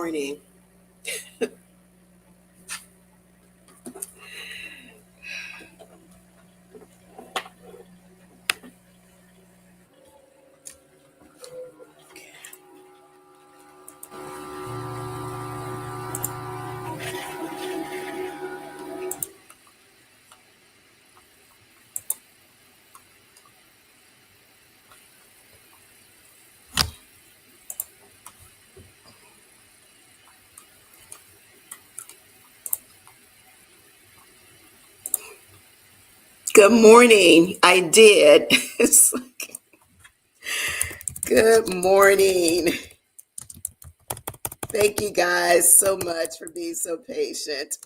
morning. Good morning. I did. Good morning. Thank you guys so much for being so patient.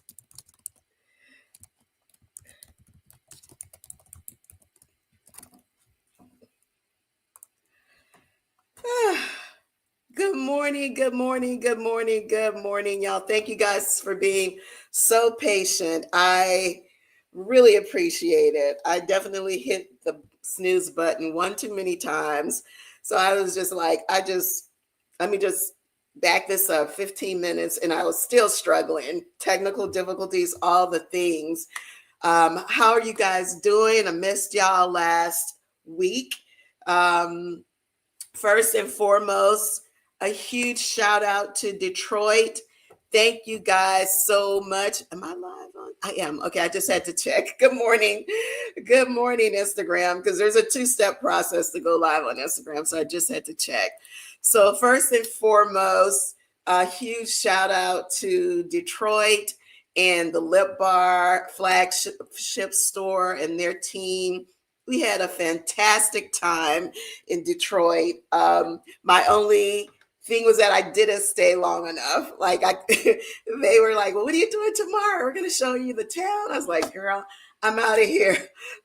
Good morning, good morning, good morning, good morning, y'all. Thank you guys for being so patient. I really appreciate it. I definitely hit the snooze button one too many times. So I was just like, let me just back this up 15 minutes, and I was still struggling. Technical difficulties, all the things. How are you guys doing? I missed y'all last week. Um, First and foremost, a huge shout out to Detroit. Thank you guys so much. Am I live on? I am. Okay, I just had to check. Good morning. Good morning, Instagram, because there's a two-step process to go live on Instagram. So I just had to check. So, first and foremost, a huge shout out to Detroit and the Lip Bar flagship store and their team. We had a fantastic time in Detroit. My only thing was that I didn't stay long enough. They were like, "Well, what are you doing tomorrow? We're going to show you the town." I was like, "Girl, I'm out of here."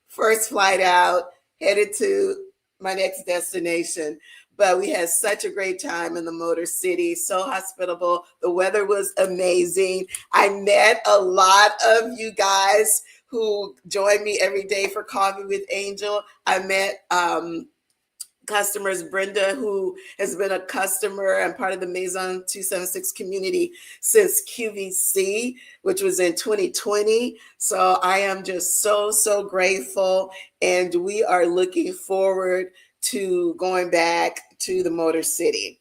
First flight out, headed to my next destination. But we had such a great time in the Motor City, so hospitable. The weather was amazing. I met a lot of you guys who join me every day for Coffee with Angel. I met customers, Brenda, who has been a customer and part of the Maison 276 community since QVC, which was in 2020. So I am just so grateful. And we are looking forward to going back to the Motor City.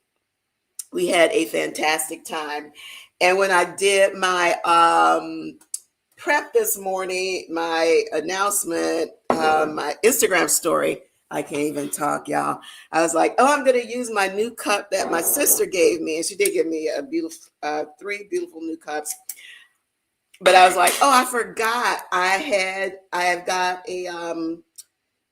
We had a fantastic time. And when I did my prep this morning, my announcement, my Instagram story, I can't even talk, y'all. I was like, "Oh, I'm going to use my new cup that my sister gave me." And she did give me a beautiful, three beautiful new cups. But I was like, "Oh, I forgot. I have got a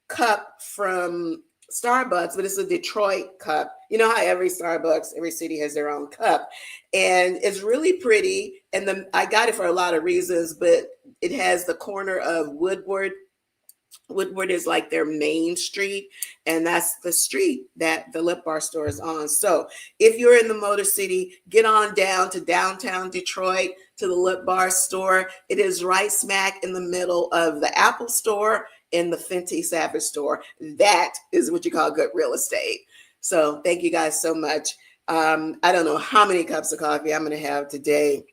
cup from Starbucks, but it's a Detroit cup. You know how every Starbucks, every city has their own cup, and it's really pretty. And I got it for a lot of reasons, but it has the corner of Woodward. Woodward is like their main street, and that's the street that the Lip Bar store is on. So if you're in the Motor City, get on down to downtown Detroit to the Lip Bar store. It is right smack in the middle of the Apple store and the Fenty Savage store. That is what you call good real estate. So thank you guys so much. I don't know how many cups of coffee I'm going to have today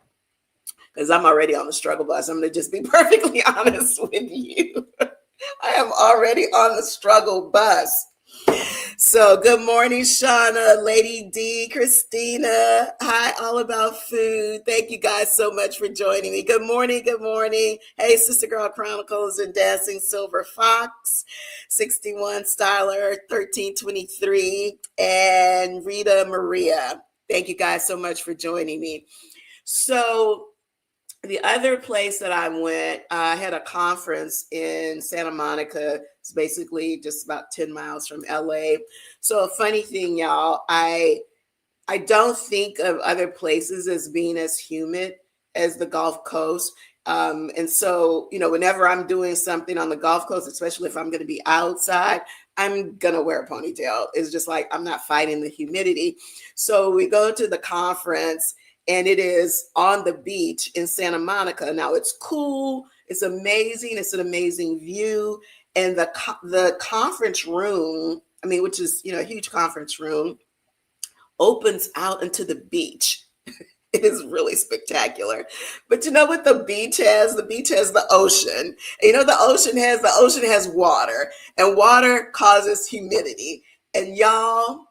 because I'm already on the struggle bus. I'm going to just be perfectly honest with you. I am already on the struggle bus. So good morning, Shauna, Lady D, Christina. Hi, All About Food. Thank you guys so much for joining me. Good morning, good morning. Hey, Sister Girl Chronicles and Dancing Silver Fox, 61 Styler, 1323, and Rita Maria. Thank you guys so much for joining me. So the other place that I went, I had a conference in Santa Monica. It's basically just about 10 miles from LA. So a funny thing, y'all, I don't think of other places as being as humid as the Gulf Coast. And so, whenever I'm doing something on the Gulf Coast, especially if I'm going to be outside, I'm going to wear a ponytail. It's just like I'm not fighting the humidity. So we go to the conference, and it is on the beach in Santa Monica. Now it's cool. It's amazing. It's an amazing view. And the conference room, which is, a huge conference room, opens out into the beach. It is really spectacular. But you know what the beach has? The beach has the ocean. And you know the ocean has water, and water causes humidity. And y'all,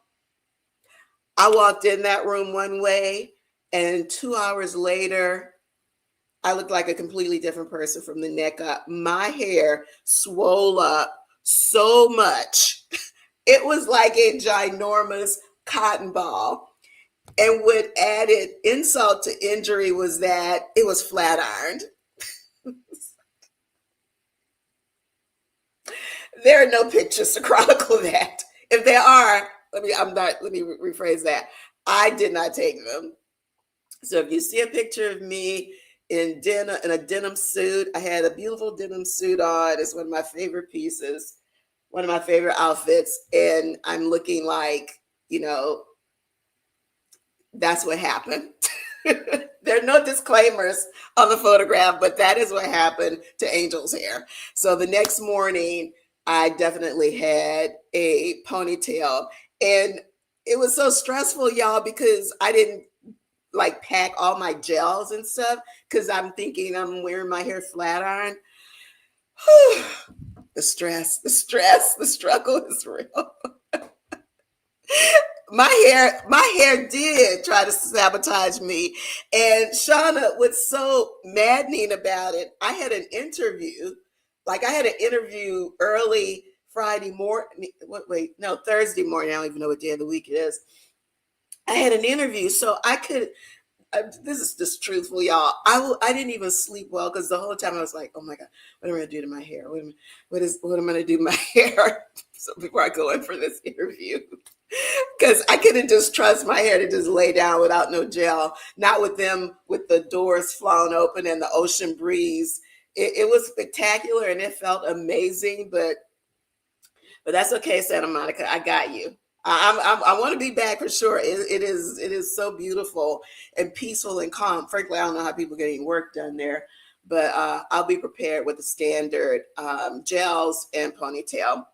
I walked in that room one way, and 2 hours later, I looked like a completely different person from the neck up. My hair swole up so much. It was like a ginormous cotton ball. And what added insult to injury was that it was flat ironed. There are no pictures to chronicle that. If there are, let me rephrase that. I did not take them. So if you see a picture of me in a denim suit, I had a beautiful denim suit on. It's one of my favorite pieces, one of my favorite outfits, and I'm looking like, you know, that's what happened. There are no disclaimers on the photograph, but that is what happened to Angel's hair. So the next morning, I definitely had a ponytail, and it was so stressful, y'all, because I didn't like pack all my gels and stuff because I'm thinking I'm wearing my hair flat iron. The struggle is real. My hair did try to sabotage me. And Shauna, what's so maddening about it, I had an interview early Friday morning. No, Thursday morning. I don't even know what day of the week it is. I had an interview, so I could. This is just truthful, y'all. I didn't even sleep well because the whole time I was like, oh my God, what am I gonna do to my hair? What am I gonna do to my hair? So before I go in for this interview, because I couldn't just trust my hair to just lay down without no gel, not with the doors flown open and the ocean breeze. It was spectacular and it felt amazing, but that's okay, Santa Monica. I got you. I want to be back for sure. It is so beautiful and peaceful and calm. Frankly, I don't know how people get any work done there, but I'll be prepared with the standard gels and ponytail.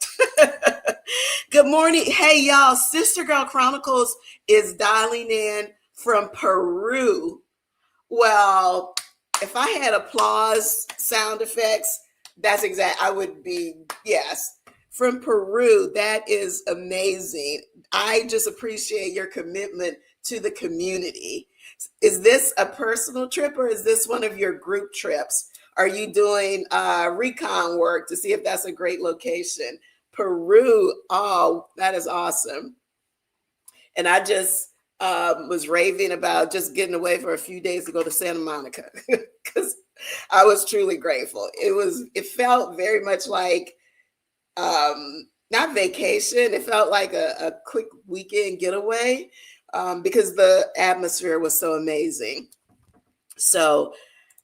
Good morning. Hey, y'all. Sister Girl Chronicles is dialing in from Peru. Well, if I had applause sound effects, I would be, yes. From Peru, that is amazing. I just appreciate your commitment to the community. Is this a personal trip or is this one of your group trips? Are you doing recon work to see if that's a great location? Peru, oh, that is awesome. And I just was raving about just getting away for a few days to go to Santa Monica because I was truly grateful. It felt very much like not vacation. It felt like a quick weekend getaway because the atmosphere was so amazing. So,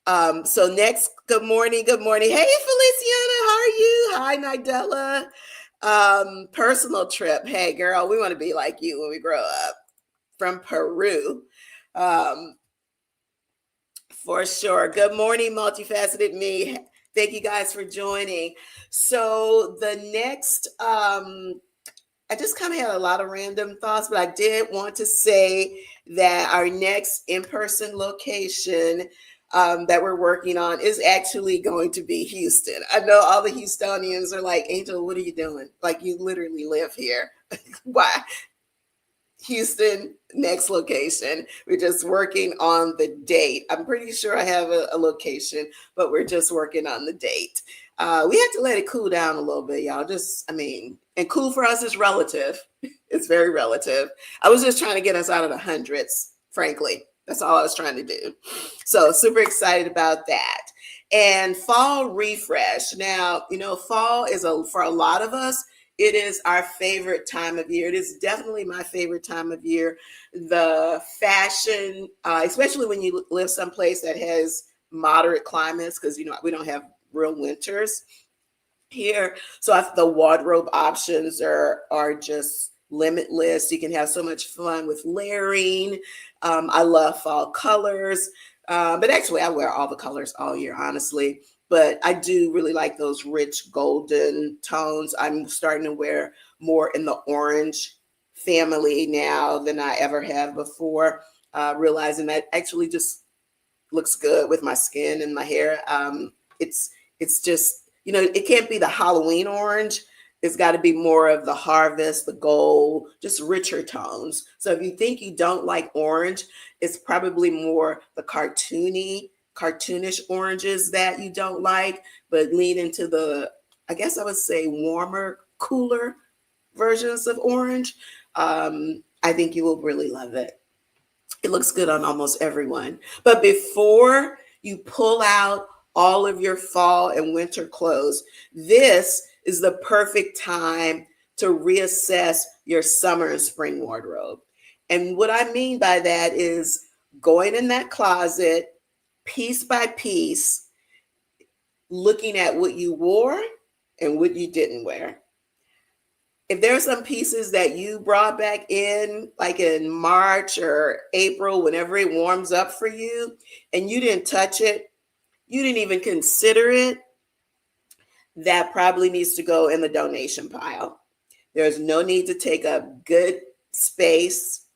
so next, good morning. Hey, Feliciana, how are you? Hi, Nidella. Personal trip. Hey, girl, we want to be like you when we grow up. From Peru. For sure. Good morning, multifaceted me. Thank you guys for joining. So the next, I just kind of had a lot of random thoughts, but I did want to say that our next in-person location that we're working on is actually going to be Houston. I know all the Houstonians are like, Angel, what are you doing? Like, you literally live here. Why? Houston, next location. We're just working on the date. I'm pretty sure I have a location, but we're just working on the date. We have to let it cool down a little bit, y'all. And cool for us is relative. It's very relative. I was just trying to get us out of the hundreds, frankly. That's all I was trying to do. So super excited about that. And fall refresh. Now, fall is for a lot of us, it is our favorite time of year. It is definitely my favorite time of year. The fashion, especially when you live someplace that has moderate climates, because we don't have real winters here. So the wardrobe options are just limitless. You can have so much fun with layering. I love fall colors, but actually I wear all the colors all year, honestly. But I do really like those rich golden tones. I'm starting to wear more in the orange family now than I ever have before. realizing that actually just looks good with my skin and my hair. It's it's just, it can't be the Halloween orange. It's got to be more of the harvest, the gold, just richer tones. So if you think you don't like orange, it's probably more the cartoonish oranges that you don't like, but lean into the, I guess I would say, warmer, cooler versions of orange. I think you will really love it. It looks good on almost everyone. But before you pull out all of your fall and winter clothes, this is the perfect time to reassess your summer and spring wardrobe. And what I mean by that is going in that closet piece by piece, looking at what you wore and what you didn't wear. If there are some pieces that you brought back in, like in March or April, whenever it warms up for you, and you didn't touch it, you didn't even consider it, that probably needs to go in the donation pile. There's no need to take up good space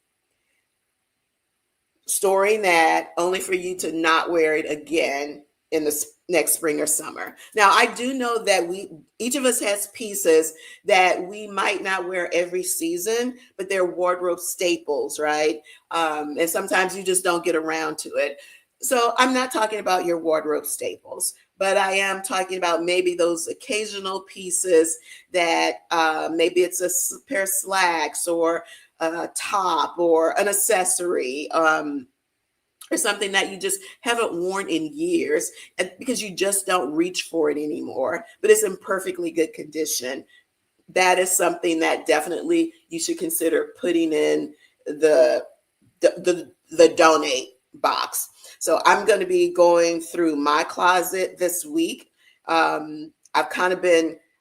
storing that only for you to not wear it again in the next spring or summer. Now, I do know that each of us has pieces that we might not wear every season, but they're wardrobe staples, right? And sometimes you just don't get around to it. So I'm not talking about your wardrobe staples, but I am talking about maybe those occasional pieces that maybe it's a pair of slacks or a top or an accessory, or something that you just haven't worn in years because you just don't reach for it anymore, but it's in perfectly good condition. That is something that definitely you should consider putting in the donate box. So I'm going to be going through my closet this week.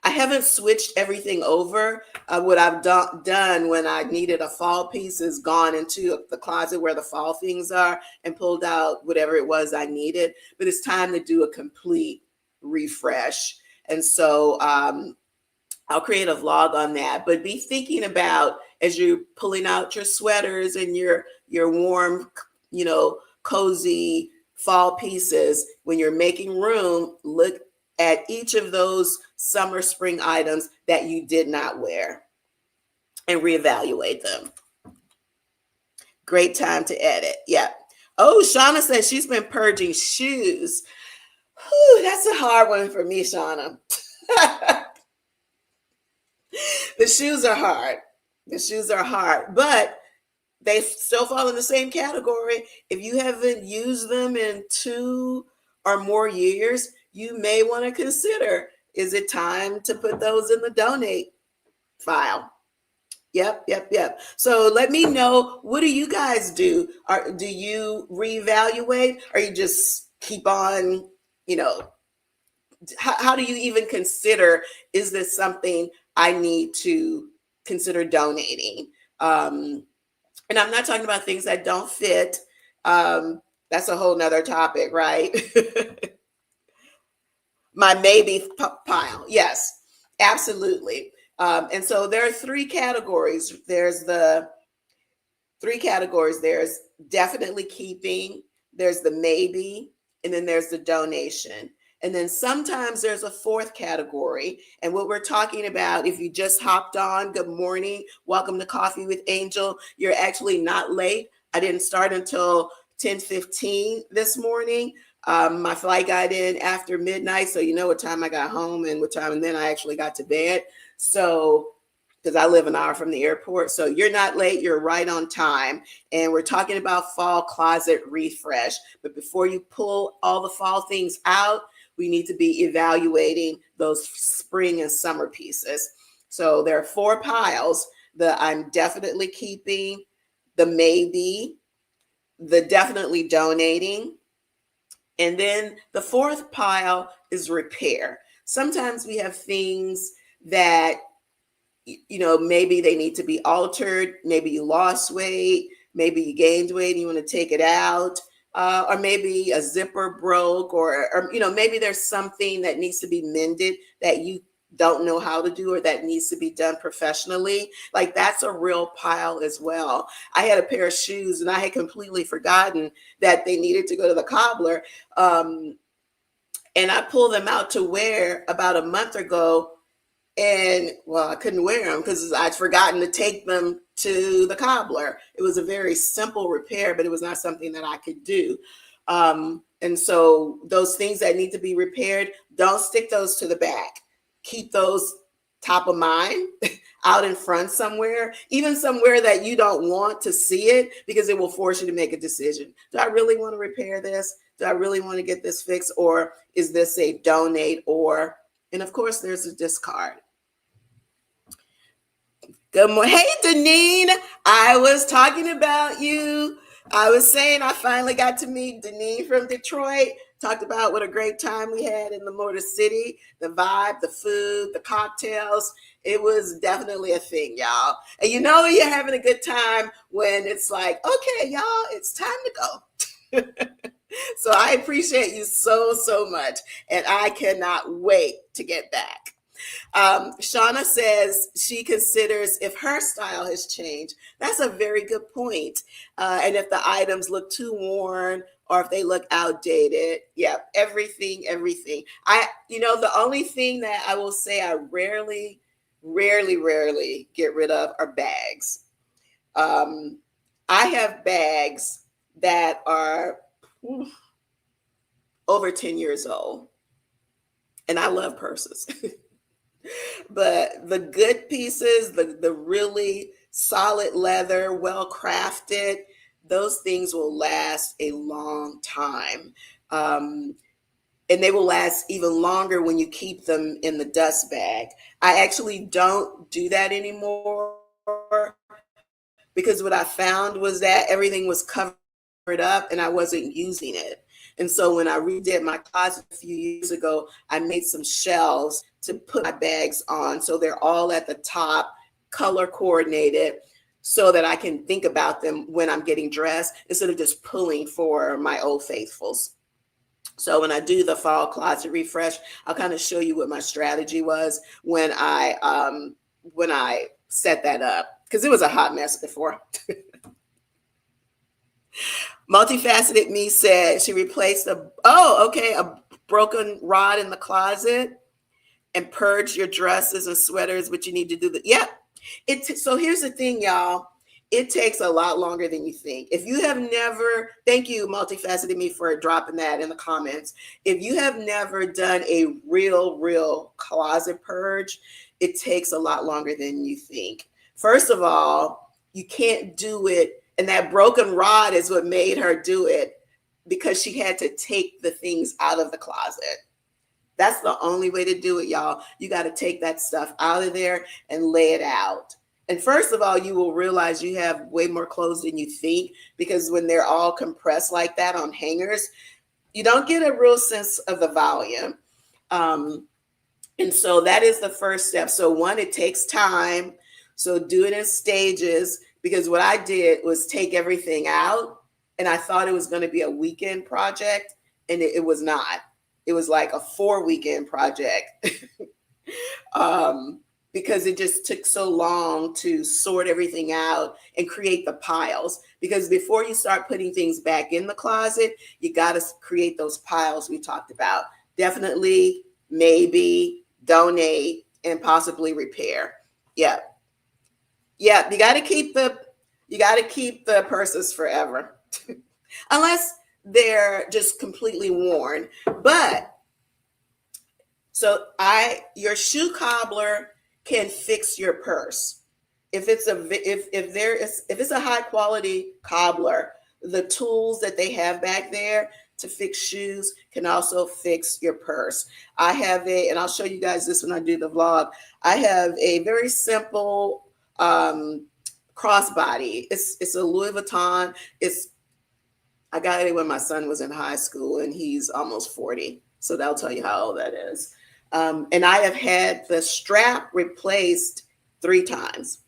I haven't switched everything over. What I've done when I needed a fall piece is gone into the closet where the fall things are and pulled out whatever it was I needed. But it's time to do a complete refresh. And so I'll create a vlog on that. But be thinking about, as you're pulling out your sweaters and your warm, cozy fall pieces, when you're making room, look at each of those summer, spring items that you did not wear and reevaluate them. Great time to edit. Yeah. Oh, Shauna says she's been purging shoes. Whew, that's a hard one for me, Shauna. The shoes are hard. The shoes are hard, but they still fall in the same category. If you haven't used them in 2 or more years, you may want to consider, is it time to put those in the donate file? Yep. So let me know, what do you guys do? Do you reevaluate, or you just keep on, how do you even consider, is this something I need to consider donating? And I'm not talking about things that don't fit. That's a whole nother topic, right? My maybe pile. Yes, absolutely. And so there are 3 categories. There's definitely keeping, there's the maybe, and then there's the donation. And then sometimes there's a 4th category. And what we're talking about, if you just hopped on, good morning, welcome to Coffee with Angel. You're actually not late. I didn't start until 10:15 this morning. My flight got in after midnight, so you know what time I got home and what time, and then I actually got to bed. So, because I live an hour from the airport. So you're not late, you're right on time. And we're talking about fall closet refresh. But before you pull all the fall things out, we need to be evaluating those spring and summer pieces. So there are 4 piles: the I'm definitely keeping, the maybe, the definitely donating, and then the 4th pile is repair. Sometimes we have things that, maybe they need to be altered. Maybe you lost weight, maybe you gained weight and you want to take it out. Or maybe a zipper broke, or maybe there's something that needs to be mended that you don't know how to do or that needs to be done professionally, like that's a real pile as well. I had a pair of shoes and I had completely forgotten that they needed to go to the cobbler. And I pulled them out to wear about a month ago, and well, I couldn't wear them because I'd forgotten to take them to the cobbler. It was a very simple repair, but it was not something that I could do. And so those things that need to be repaired, don't stick those to the back. Keep those top of mind out in front somewhere, even somewhere that you don't want to see it, because it will force you to make a decision. Do I really want to repair this? Do I really want to get this fixed? Or is this a donate? Or, and of course, there's a discard. Good morning. Hey, Deneen. I was talking about you. I was saying I finally got to meet Deneen from Detroit. Talked about what a great time we had in the Motor City, the vibe, the food, the cocktails. It was definitely a thing, y'all. And you know you're having a good time when it's like, okay, y'all, it's time to go. So I appreciate you so, so much. And I cannot wait to get back. Shauna says she considers if her style has changed. That's a very good point. And if the items look too worn or if they look outdated. Yeah, everything. The only thing that I will say I rarely get rid of are bags. I have bags that are over 10 years old. And I love purses. But the good pieces, the really solid leather, well crafted, those things will last a long time. And they will last even longer when you keep them in the dust bag. I actually don't do that anymore because what I found was that everything was covered up and I wasn't using it. And so when I redid my closet a few years ago, I made some shelves to put my bags on. So they're all at the top, color coordinated, so that I can think about them when I'm getting dressed instead of just pulling for my old faithfuls. So when I do the fall closet refresh, I'll kind of show you what my strategy was when I set that up, because it was a hot mess before. Multifaceted Me said she replaced a broken rod in the closet and purged your dresses and sweaters, but you need to do the, so here's the thing, y'all. It takes a lot longer than you think. If you have never, thank you, Multifaceted Me, for dropping that in the comments. If you have never done a real closet purge, it takes a lot longer than you think. First of all, you can't do it. And that broken rod is what made her do it, because she had to take the things out of the closet. That's the only way to do it, y'all. You got to take that stuff out of there and lay it out. And first of all, you will realize you have way more clothes than you think, because when they're all compressed like that on hangers, you don't get a real sense of the volume. And so that is the first step. So one, it takes time. So do it in stages, because what I did was take everything out and I thought it was going to be a weekend project, and it was not. It was like a 4-weekend project. Because it just took so long to sort everything out and create the piles. Because before you start putting things back in the closet, you got to create those piles we talked about. Definitely, maybe, donate, and possibly repair. Yeah. You got to keep the purses forever, unless they're just completely worn. But so your shoe cobbler can fix your purse. If it's a high quality cobbler, the tools that they have back there to fix shoes can also fix your purse. I have and I'll show you guys this when I do the vlog. I have a very simple crossbody. It's a Louis Vuitton. I got it when my son was in high school, and he's almost 40. So that'll tell you how old that is. And I have had the strap replaced 3 times.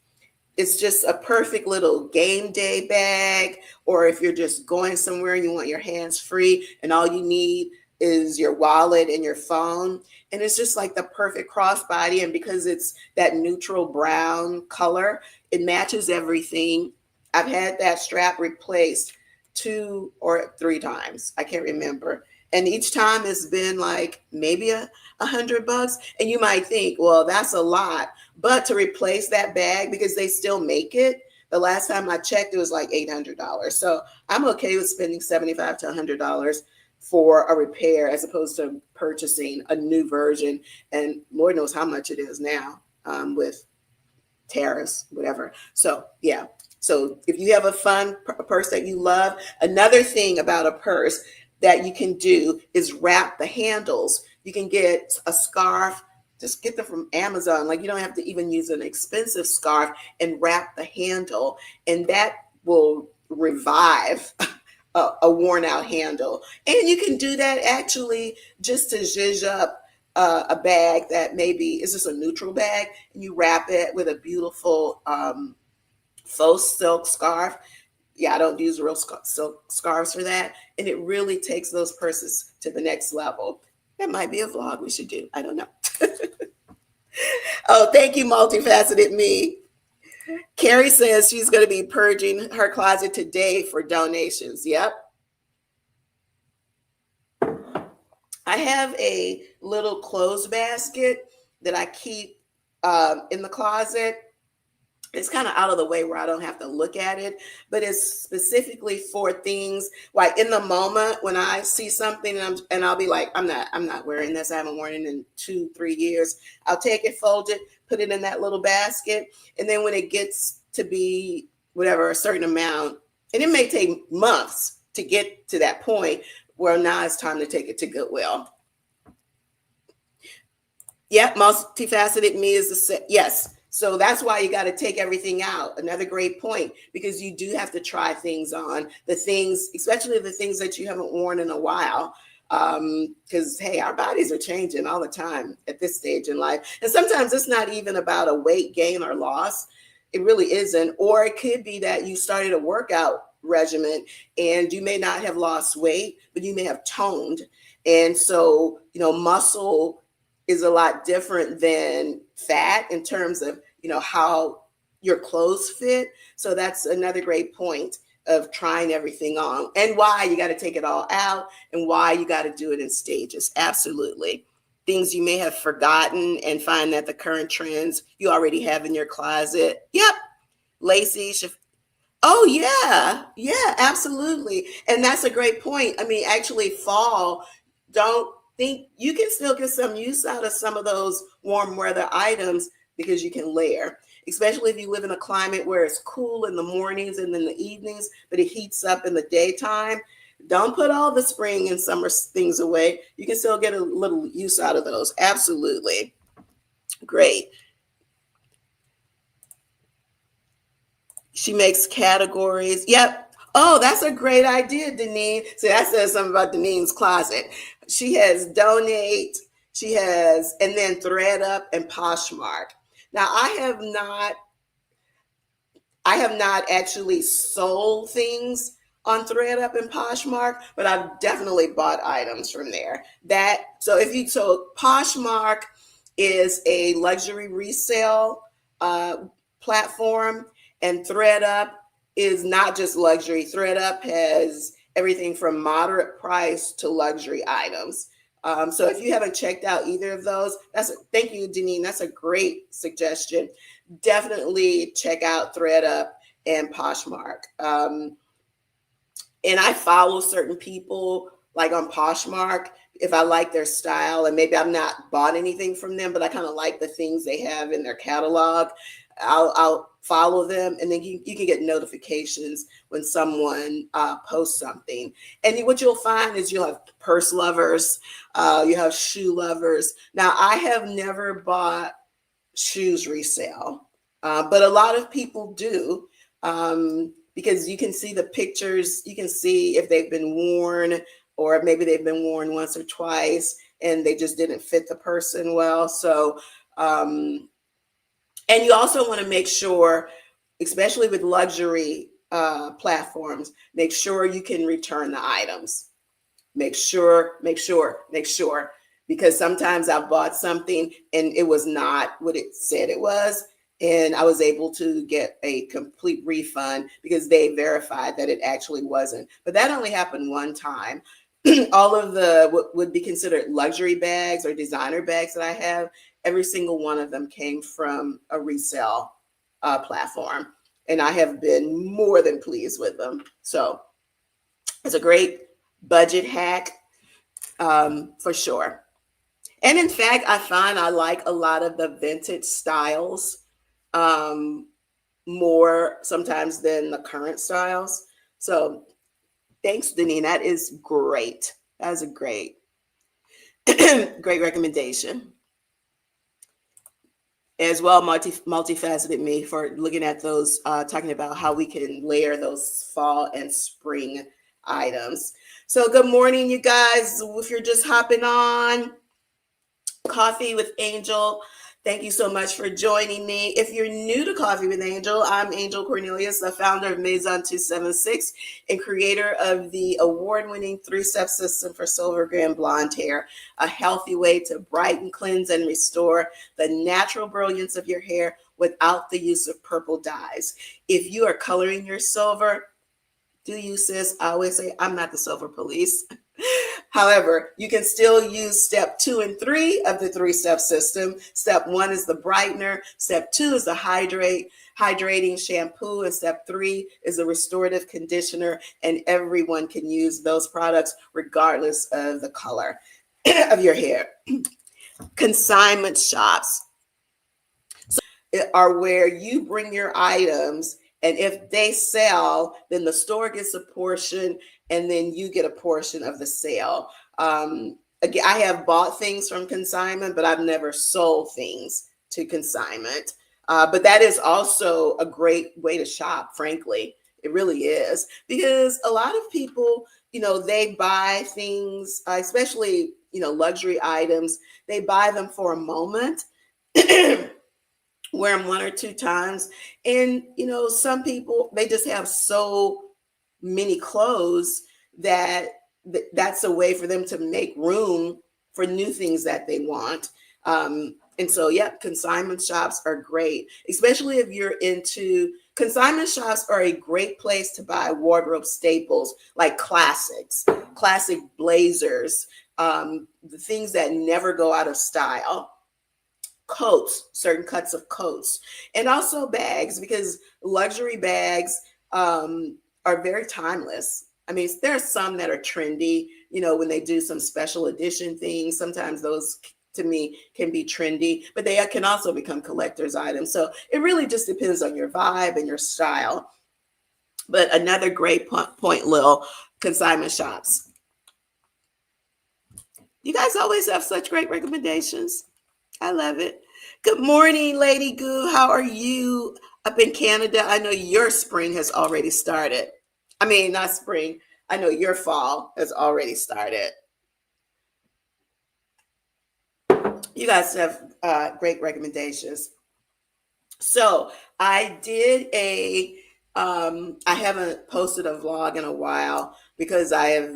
It's just a perfect little game day bag, or if you're just going somewhere and you want your hands free and all you need is your wallet and your phone. And it's just like the perfect crossbody. And because it's that neutral brown color, it matches everything. I've had that strap replaced 2 or 3 times. I can't remember. And each time it's been like maybe $100. And you might think, well, that's a lot. But to replace that bag, because they still make it, the last time I checked, it was like $800. So I'm okay with spending $75 to $100 for a repair as opposed to purchasing a new version. And Lord knows how much it is now with tariffs, whatever. So yeah. So if you have a fun purse that you love, another thing about a purse that you can do is wrap the handles. You can get a scarf, just get them from Amazon. Like you don't have to even use an expensive scarf, and wrap the handle, and that will revive a worn out handle. And you can do that actually just to zhuzh up a bag that maybe is just a neutral bag, and you wrap it with a beautiful faux silk scarf. Yeah, I don't use real silk scarves for that. And it really takes those purses to the next level. That might be a vlog we should do. I don't know. Oh, thank you, multifaceted me. Carrie says she's going to be purging her closet today for donations. Yep. I have a little clothes basket that I keep in the closet. It's kind of out of the way where I don't have to look at it, but it's specifically for things like in the moment when I see something and I'll be like, I'm not wearing this. I haven't worn it in 2-3 years. I'll take it, fold it, put it in that little basket. And then when it gets to be whatever, a certain amount, and it may take months to get to that point where now it's time to take it to Goodwill. Yep, multifaceted me is the same. Yes. So that's why you got to take everything out. Another great point, because you do have to try things on, the things, especially the things that you haven't worn in a while. Because, hey, our bodies are changing all the time at this stage in life. And sometimes it's not even about a weight gain or loss. It really isn't. Or it could be that you started a workout regimen and you may not have lost weight, but you may have toned. And so, muscle is a lot different than fat in terms of, how your clothes fit. So that's another great point of trying everything on, and why you got to take it all out, and why you got to do it in stages. Absolutely. Things you may have forgotten and find that the current trends you already have in your closet. Yep. Lacey. Oh yeah. Yeah, absolutely. And that's a great point. I mean, actually fall, don't think you can still get some use out of some of those warm weather items because you can layer, especially if you live in a climate where it's cool in the mornings and in the evenings, but it heats up in the daytime. Don't put all the spring and summer things away. You can still get a little use out of those. Absolutely. Great. She makes categories. Yep. Oh, that's a great idea, Deneen. So that says something about Deneen's closet. She has Donate, she has, and then ThredUp and Poshmark. Now, I have not actually sold things on ThredUp and Poshmark, but I've definitely bought items from there. So Poshmark is a luxury resale platform, and ThredUp is not just luxury. ThredUp has everything from moderate price to luxury items. So if you haven't checked out either of those, thank you, Deneen. That's a great suggestion. Definitely check out ThredUp and Poshmark. And I follow certain people like on Poshmark if I like their style, and maybe I've not bought anything from them, but I kind of like the things they have in their catalog. I'll follow them, and then you can get notifications when someone posts something. And what you'll find is you'll have purse lovers, you have shoe lovers. Now, I have never bought shoes resale, but a lot of people do, because you can see the pictures, you can see if they've been worn, or maybe they've been worn once or twice and they just didn't fit the person well. So, and you also want to make sure, especially with luxury platforms, make sure you can return the items. Make sure, because sometimes I bought something and it was not what it said it was. And I was able to get a complete refund because they verified that it actually wasn't. But that only happened one time. All of the what would be considered luxury bags or designer bags that I have, every single one of them came from a resale platform. And I have been more than pleased with them. So it's a great budget hack for sure. And in fact, I find I like a lot of the vintage styles um, more sometimes than the current styles. So thanks, Denise. That is great. That is a great, great recommendation. As well, multifaceted me for looking at those, talking about how we can layer those fall and spring items. So, good morning, you guys. If you're just hopping on, Coffee with Angel. Thank you so much for joining me. If you're new to Coffee with Angel, I'm Angel Cornelius, the founder of Maison 276 and creator of the award-winning three-step system for silver gray blonde hair, a healthy way to brighten, cleanse, and restore the natural brilliance of your hair without the use of purple dyes. If you are coloring your silver, do you, sis? I always say I'm not the silver police. However, you can still use step 2 and 3 of the three-step system. Step 1 is the brightener. Step 2 is the hydrating shampoo. And step 3 is a restorative conditioner. And everyone can use those products regardless of the color of your hair. Consignment shops are where you bring your items, and if they sell, then the store gets a portion, and then you get a portion of the sale. Again, I have bought things from consignment, but I've never sold things to consignment. But that is also a great way to shop, frankly. It really is. Because a lot of people, they buy things, especially, luxury items, they buy them for a moment. Wear them 1 or 2 times. And, some people, they just have so many clothes that that's a way for them to make room for new things that they want. And so, yeah, consignment shops are great, especially if you're into consignment shops are a great place to buy wardrobe staples like classic blazers, the things that never go out of style, coats, certain cuts of coats, and also bags, because luxury bags are very timeless. I mean, there are some that are trendy, when they do some special edition things. Sometimes those to me can be trendy, but they can also become collector's items. So it really just depends on your vibe and your style. But another great point, Lil, consignment shops. You guys always have such great recommendations. I love it. Good morning, Lady Goo. How are you up in Canada? I know your spring has already started. I mean, not spring. I know your fall has already started. You guys have great recommendations. So I did I haven't posted a vlog in a while because I've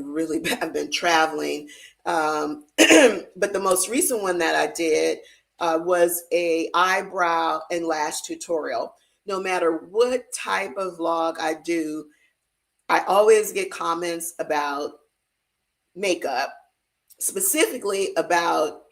been traveling. But the most recent one that I did was a eyebrow and lash tutorial. No matter what type of vlog I do, I always get comments about makeup, specifically about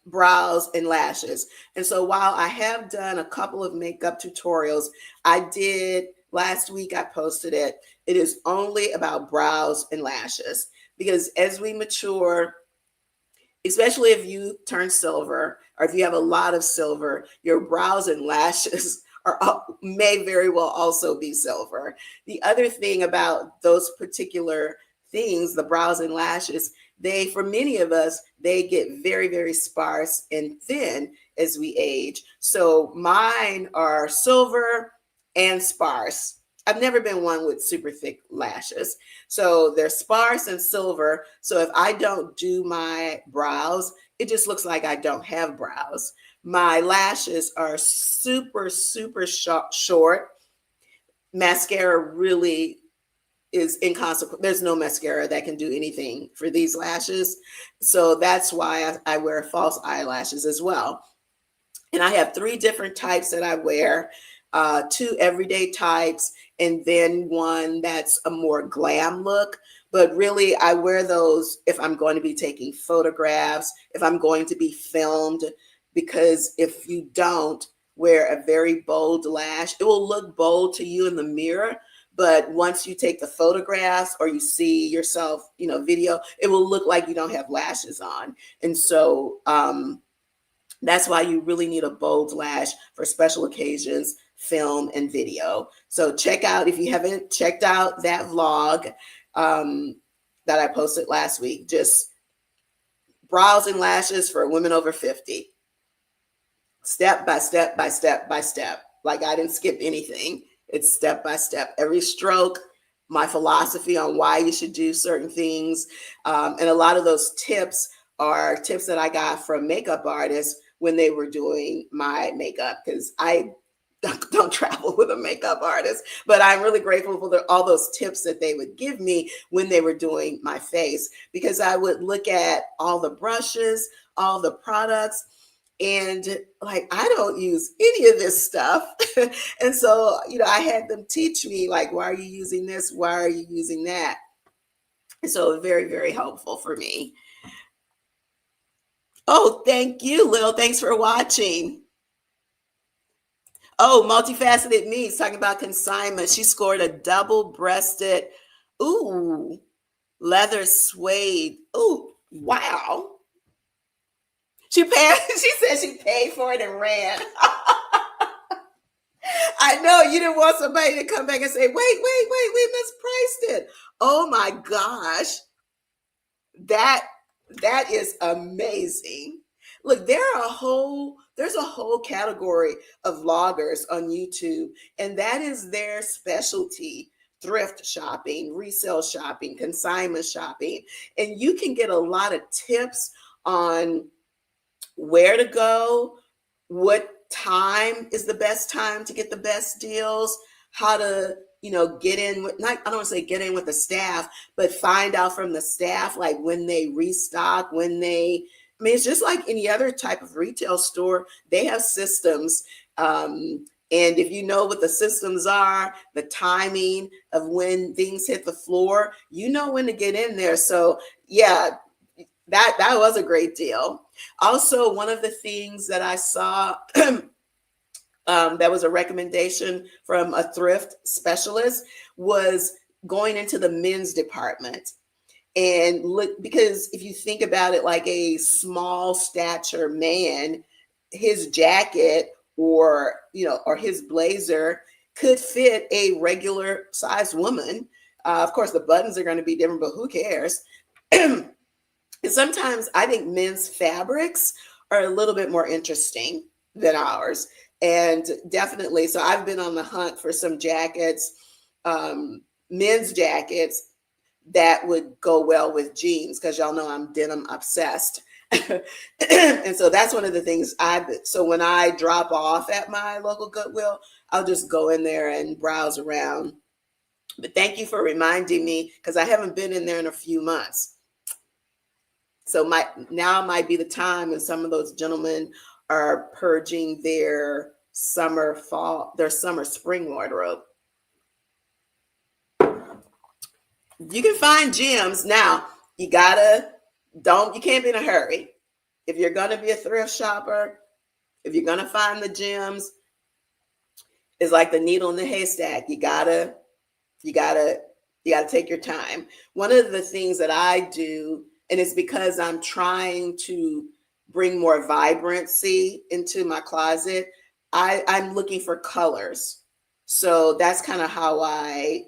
brows and lashes. And so while I have done a couple of makeup tutorials, I did last week, I posted it. It is only about brows and lashes, because as we mature, especially if you turn silver or if you have a lot of silver, your brows and lashes may very well also be silver. The other thing about those particular things, the brows and lashes, for many of us, they get very, very sparse and thin as we age. So mine are silver and sparse. I've never been one with super thick lashes. So they're sparse and silver. So if I don't do my brows, it just looks like I don't have brows. My lashes are super, super short. Mascara really is inconsequential. There's no mascara that can do anything for these lashes. So that's why I wear false eyelashes as well. And I have 3 different types that I wear, 2 everyday types, and then one that's a more glam look. But really, I wear those if I'm going to be taking photographs, if I'm going to be filmed, because if you don't wear a very bold lash, it will look bold to you in the mirror. But once you take the photographs or you see yourself, video, it will look like you don't have lashes on. And so, that's why you really need a bold lash for special occasions, film, and video. So check out, if you haven't checked out that vlog that I posted last week, just browsing lashes for women over 50. Step by step by step by step. Like I didn't skip anything. It's step by step. Every stroke, my philosophy on why you should do certain things. And a lot of those tips are tips that I got from makeup artists when they were doing my makeup, because I don't travel with a makeup artist, but I'm really grateful for all those tips that they would give me when they were doing my face, because I would look at all the brushes, all the products, and like, I don't use any of this stuff. And so, I had them teach me, like, why are you using this? Why are you using that? And so very, very helpful for me. Oh, thank you, Lil. Thanks for watching. Oh, multifaceted me's talking about consignment. She scored a double-breasted, ooh, leather suede. Ooh, wow. She paid. She said she paid for it and ran. I know you didn't want somebody to come back and say, wait, we mispriced it. Oh my gosh. That is amazing. Look, there's a whole category of vloggers on YouTube, and that is their specialty: thrift shopping, resale shopping, consignment shopping. And you can get a lot of tips on where to go, what time is the best time to get the best deals, how to get in with, not, I don't want to say get in with the staff, but find out from the staff, like when they restock, it's just like any other type of retail store. They have systems. And if you know what the systems are, the timing of when things hit the floor, you know when to get in there. So yeah, that was a great deal. Also, one of the things that I saw that was a recommendation from a thrift specialist was going into the men's department and look, because if you think about it, like a small stature man, his jacket or his blazer could fit a regular sized woman. Of course, the buttons are going to be different, but who cares? And sometimes I think men's fabrics are a little bit more interesting than ours. And definitely, so I've been on the hunt for some jackets, men's jackets that would go well with jeans, because y'all know I'm denim obsessed. And so that's one of the things so when I drop off at my local Goodwill, I'll just go in there and browse around. But thank you for reminding me, because I haven't been in there in a few months. So now might be the time when some of those gentlemen are purging their summer spring wardrobe. You can find gems. Now, you can't be in a hurry. If you're going to be a thrift shopper, if you're going to find the gems, it's like the needle in the haystack. You gotta take your time. One of the things that I do, and it's because I'm trying to bring more vibrancy into my closet, I'm looking for colors. So that's kind of how I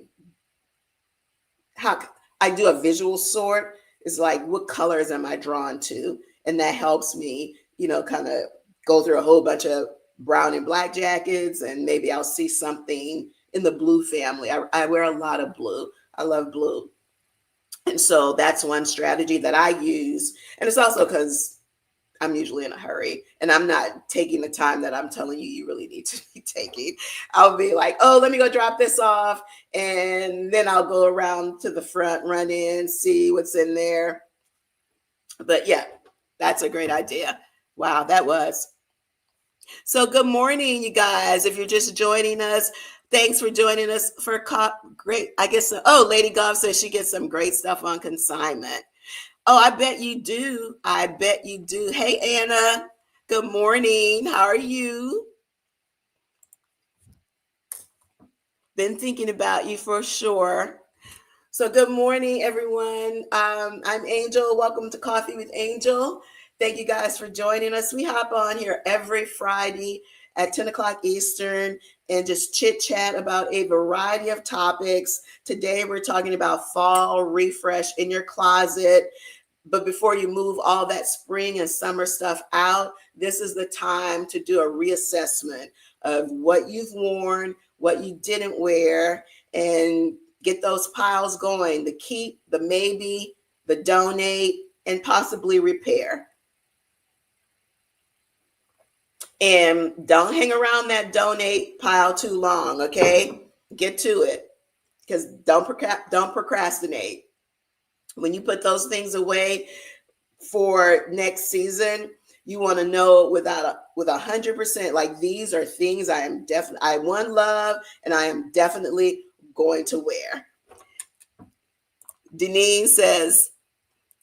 do a visual sort. Is like, what colors am I drawn to? And that helps me, kind of go through a whole bunch of brown and black jackets, and maybe I'll see something in the blue family. I wear a lot of blue. I love blue. And so that's one strategy that I use. And it's also because I'm usually in a hurry, and I'm not taking the time that I'm telling you you really need to be taking. I'll be like, oh, let me go drop this off, and then I'll go around to the front, run in, see what's in there. But yeah, that's a great idea. Wow, that was. So good morning, you guys. If you're just joining us, thanks for joining us for great. I guess. Oh, Lady Goff says she gets some great stuff on consignment. Oh, I bet you do. I bet you do. Hey, Anna. Good morning. How are you? Been thinking about you for sure. So, good morning, everyone. I'm Angel. Welcome to Coffee with Angel. Thank you guys for joining us. We hop on here every Friday at 10 o'clock Eastern and just chit chat about a variety of topics. Today, we're talking about fall refresh in your closet. But before you move all that spring and summer stuff out, this is the time to do a reassessment of what you've worn, what you didn't wear, and get those piles going, the keep, the maybe, the donate, and possibly repair. And don't hang around that donate pile too long, okay? Get to it, because don't procrastinate. When you put those things away for next season, you want to know with 100%, like, these are things I one love, and I am definitely going to wear. Denise says,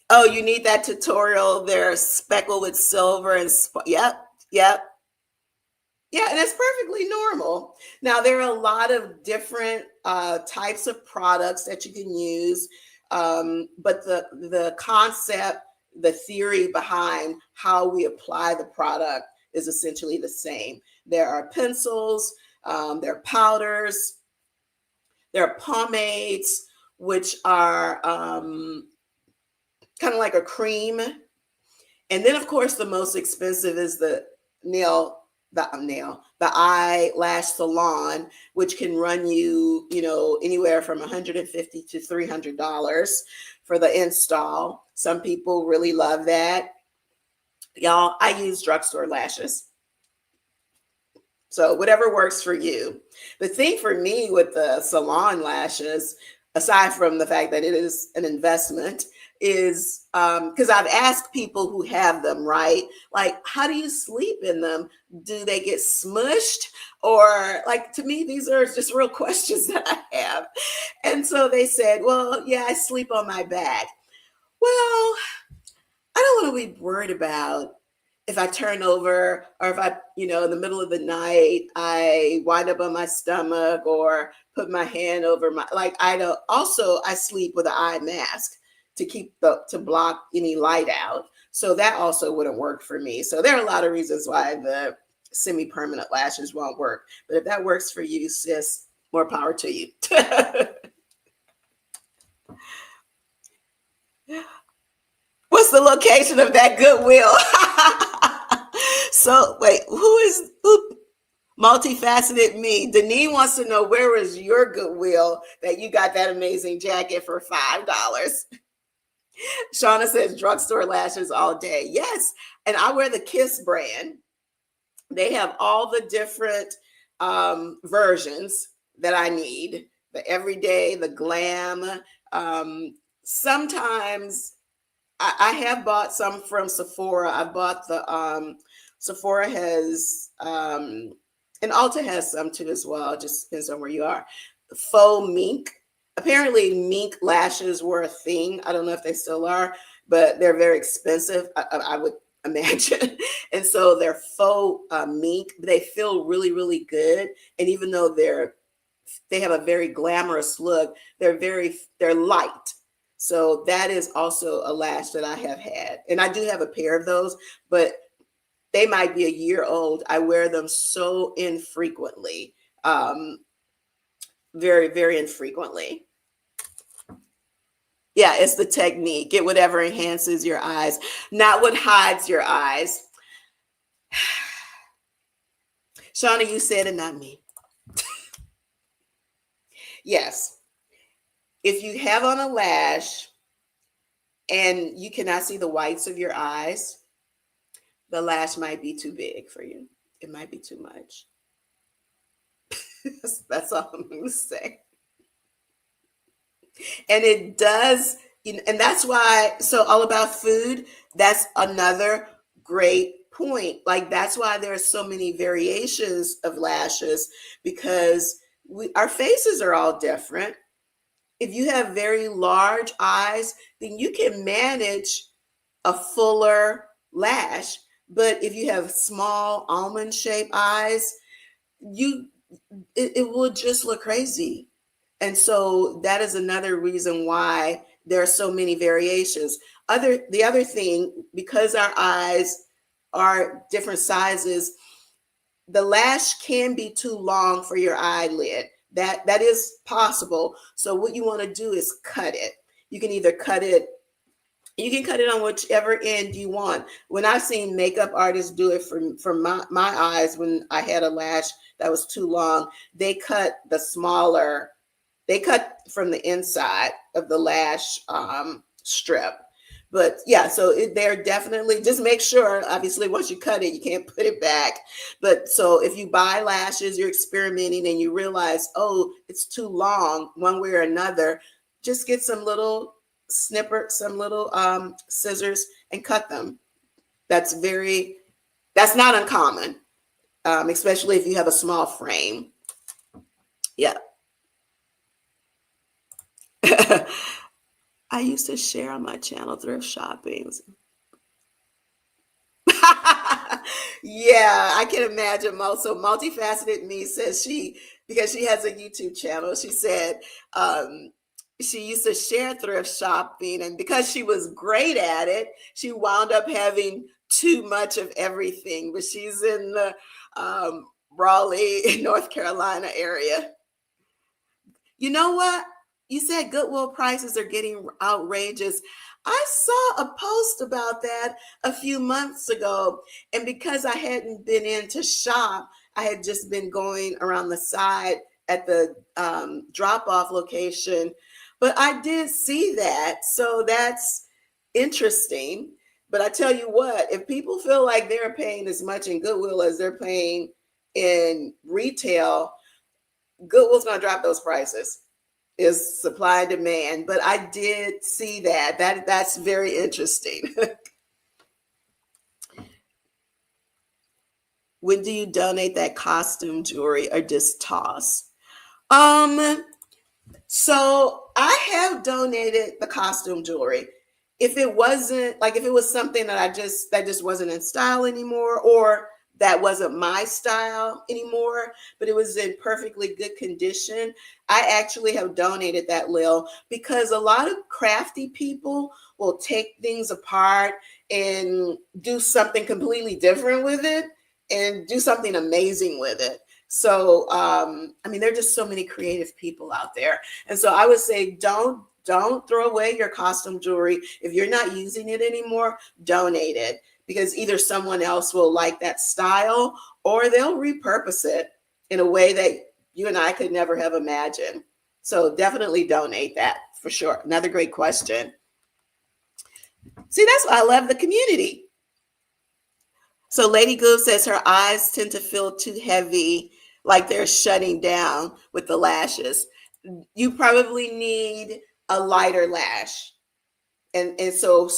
oh, you need that tutorial. They're speckled with silver and yep. Yeah, and it's perfectly normal. Now, there are a lot of different types of products that you can use, but the concept, the theory behind how we apply the product is essentially the same. There are pencils, there are powders, there are pomades, which are kind of like a cream. And then, of course, the most expensive is the eyelash salon, which can run you, anywhere from $150 to $300 for the install. Some people really love that. Y'all, I use drugstore lashes. So whatever works for you. The thing for me with the salon lashes, aside from the fact that it is an investment, is because I've asked people who have them, right? Like, how do you sleep in them? Do they get smushed? Or, like, to me, these are just real questions that I have. And so they said, well, yeah, I sleep on my back. Well, I don't want to be worried about if I turn over, or if I, in the middle of the night, I wind up on my stomach or put my hand over I sleep with an eye mask to block any light out. So that also wouldn't work for me. So there are a lot of reasons why the semi-permanent lashes won't work. But if that works for you, sis, more power to you. What's the location of that Goodwill? So wait, who multifaceted me? Denise wants to know, where was your Goodwill that you got that amazing jacket for $5? Shauna says drugstore lashes all day. Yes, and I wear the Kiss brand. They have all the different versions that I need. The everyday, the glam. Sometimes I have bought some from Sephora. I bought the Sephora has and Ulta has some too as well. It just depends on where you are. Faux mink. Apparently, mink lashes were a thing. I don't know if they still are, but they're very expensive, I would imagine. And so they're faux mink. They feel really, really good. And even though they have a very glamorous look, they're light. So that is also a lash that I have had. And I do have a pair of those, but they might be a year old. I wear them so infrequently, very, very infrequently. Yeah, it's the technique. Get whatever enhances your eyes, not what hides your eyes. Shauna, you said it, not me. Yes. If you have on a lash and you cannot see the whites of your eyes, the lash might be too big for you. It might be too much. That's all I'm going to say. And it does, and that's why, so all about food, that's another great point. Like, that's why there are so many variations of lashes, because our faces are all different. If you have very large eyes, then you can manage a fuller lash. But if you have small almond shaped eyes, you it will just look crazy. And so that is another reason why there are so many variations. The other thing, because our eyes are different sizes, the lash can be too long for your eyelid. That is possible. So what you want to do is cut it. You can either cut it, you can cut it on whichever end you want. When I've seen makeup artists do it for my eyes, when I had a lash that was too long, they cut the smaller, they cut from the inside of the lash strip. But yeah, so they're definitely, just make sure, obviously, once you cut it, you can't put it back. But so if you buy lashes, you're experimenting and you realize, oh, it's too long one way or another, just get some little some little scissors and cut them. That's not uncommon, especially if you have a small frame. Yeah. I used to share on my channel thrift shopping. Yeah, I can imagine. So multifaceted me says because she has a YouTube channel, she said she used to share thrift shopping, and because she was great at it, she wound up having too much of everything. But she's in the Raleigh, North Carolina area. You know what? You said Goodwill prices are getting outrageous. I saw a post about that a few months ago. And because I hadn't been in to shop, I had just been going around the side at the drop off location. But I did see that. So that's interesting. But I tell you what, if people feel like they're paying as much in Goodwill as they're paying in retail, Goodwill's going to drop those prices. Is supply and demand. But I did see that's very interesting. When do you donate that costume jewelry or just toss? So I have donated the costume jewelry. If it wasn't like, if it was something that just wasn't in style anymore, or that wasn't my style anymore, but it was in perfectly good condition, I actually have donated that, Lil, because a lot of crafty people will take things apart and do something completely different with it and do something amazing with it. So, I mean, there are just so many creative people out there. And so I would say, don't throw away your costume jewelry. If you're not using it anymore, donate it, because either someone else will like that style or they'll repurpose it in a way that you and I could never have imagined. So definitely donate that for sure. Another great question. See, that's why I love the community. So Lady Goob says her eyes tend to feel too heavy, like they're shutting down with the lashes. You probably need a lighter lash. And so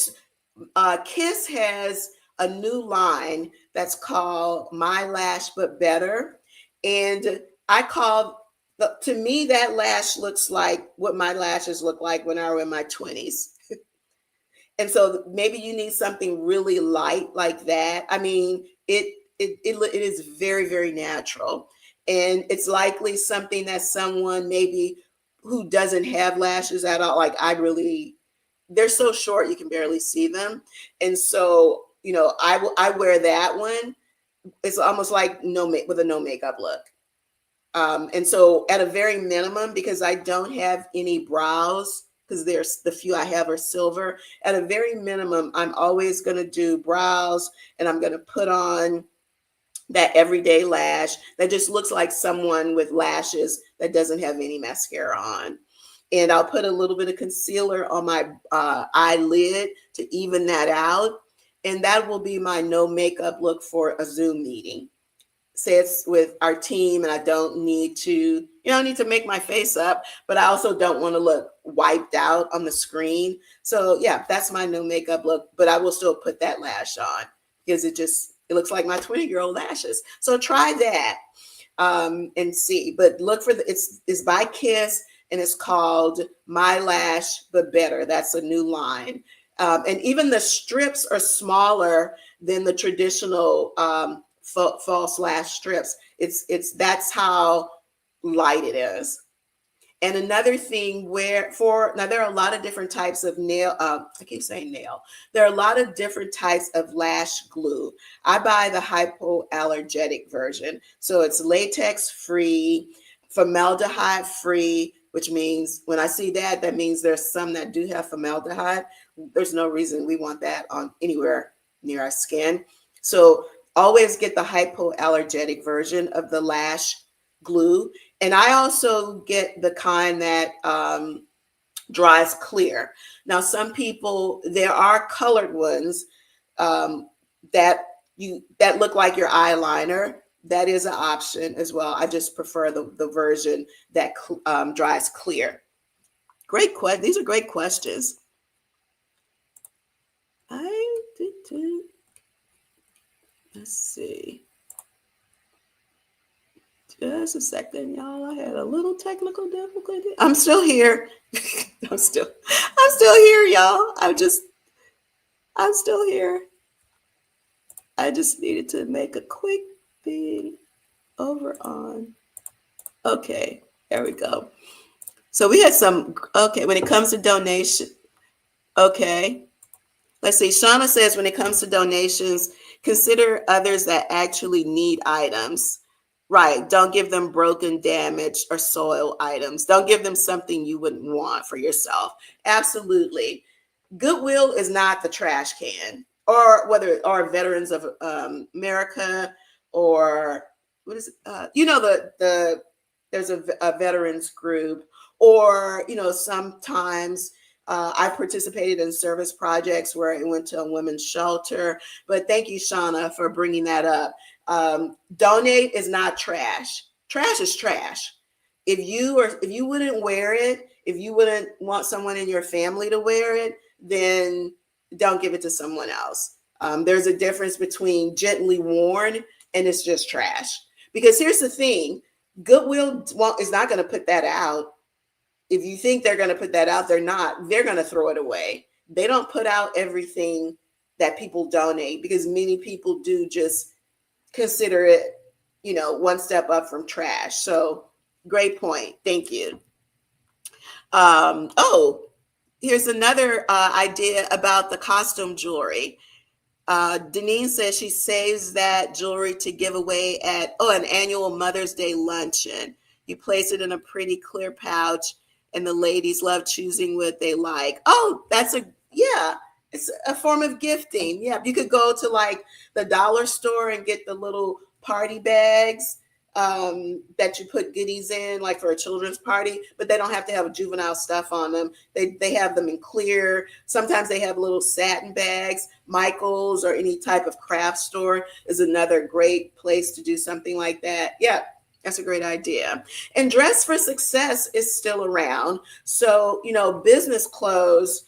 Kiss has a new line that's called My Lash But Better. And to me, that lash looks like what my lashes look like when I were in my 20s. And so maybe you need something really light like that. I mean, it is very, very natural. And it's likely something that someone maybe who doesn't have lashes at all, like they're so short you can barely see them. And so, I wear that one. It's almost like with a no makeup look. And so at a very minimum, because I don't have any brows, because there's the few I have are silver, at a very minimum, I'm always going to do brows, and I'm going to put on that everyday lash that just looks like someone with lashes that doesn't have any mascara on. And I'll put a little bit of concealer on my eyelid to even that out. and that will be my no makeup look for a Zoom meeting. Say it's with our team, and I don't need to, need to make my face up, but I also don't want to look wiped out on the screen. So yeah, that's my no makeup look, but I will still put that lash on because it looks like my 20-year-old lashes. So try that and see. But look for it's by Kiss, and it's called My Lash But Better. That's a new line. And even the strips are smaller than the traditional false lash strips. That's how light it is. And another thing now there are a lot of different types of I keep saying nail. There are a lot of different types of lash glue. I buy the hypoallergenic version. So it's latex free, formaldehyde free, which means when I see that, that means there's some that do have formaldehyde. There's no reason we want that on anywhere near our skin. So always get the hypoallergenic version of the lash glue. And I also get the kind that dries clear. Now, some people, there are colored ones um, that look like your eyeliner. That is an option as well. I just prefer the version that dries clear. Great question. These are great questions. Let's see. Just a second, y'all. I had a little technical difficulty. I'm still here. I'm still here, y'all. I'm still here. I just needed to make a quick thing over on. Okay, there we go. So we had when it comes to donation. Okay. Let's see. Shauna says when it comes to donations, consider others that actually need items. Right. Don't give them broken, damaged, or soiled items. Don't give them something you wouldn't want for yourself. Absolutely. Goodwill is not the trash can, or Veterans of America, or what is it? There's a veterans group, or sometimes I participated in service projects where I went to a women's shelter. But thank you, Shauna, for bringing that up. Donate is not trash. Trash is trash. If you wouldn't wear it, if you wouldn't want someone in your family to wear it, then don't give it to someone else. There's a difference between gently worn and it's just trash. Because here's the thing, Goodwill is not going to put that out. If you think they're going to put that out, they're not. They're going to throw it away. They don't put out everything that people donate, because many people do just consider it, one step up from trash. So great point. Thank you. Here's another idea about the costume jewelry. Denise says she saves that jewelry to give away at an annual Mother's Day luncheon. You place it in a pretty clear pouch, and the ladies love choosing what they like. Oh, it's a form of gifting. Yeah, you could go to like the dollar store and get the little party bags that you put goodies in, like for a children's party, but they don't have to have juvenile stuff on them. They have them in clear. Sometimes they have little satin bags. Michael's or any type of craft store is another great place to do something like that. Yeah, that's a great idea. And Dress for Success is still around. So, business clothes,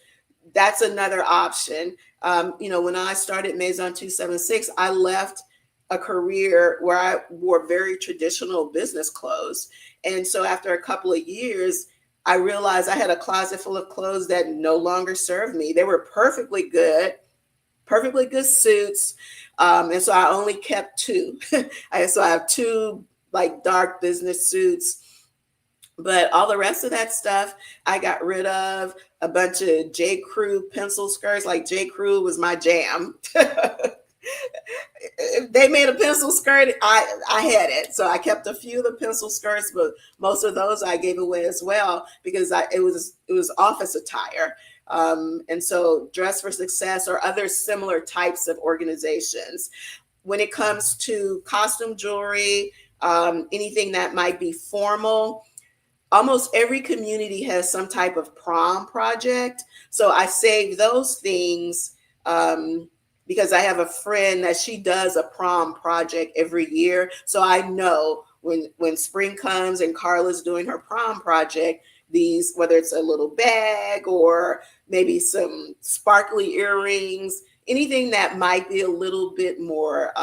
that's another option. When I started Maison 276, I left a career where I wore very traditional business clothes. And so after a couple of years, I realized I had a closet full of clothes that no longer served me. They were perfectly good suits. And so I only kept two. So I have two like dark business suits. But all the rest of that stuff, I got rid of. A bunch of J. Crew pencil skirts. Like J. Crew was my jam. If they made a pencil skirt, I had it. So I kept a few of the pencil skirts, but most of those I gave away as well, because it was office attire. And so Dress for Success or other similar types of organizations. When it comes to costume jewelry, anything that might be formal, almost every community has some type of prom project. So I save those things because I have a friend that she does a prom project every year. So I know when spring comes and Carla's doing her prom project, these, whether it's a little bag or maybe some sparkly earrings, anything that might be a little bit more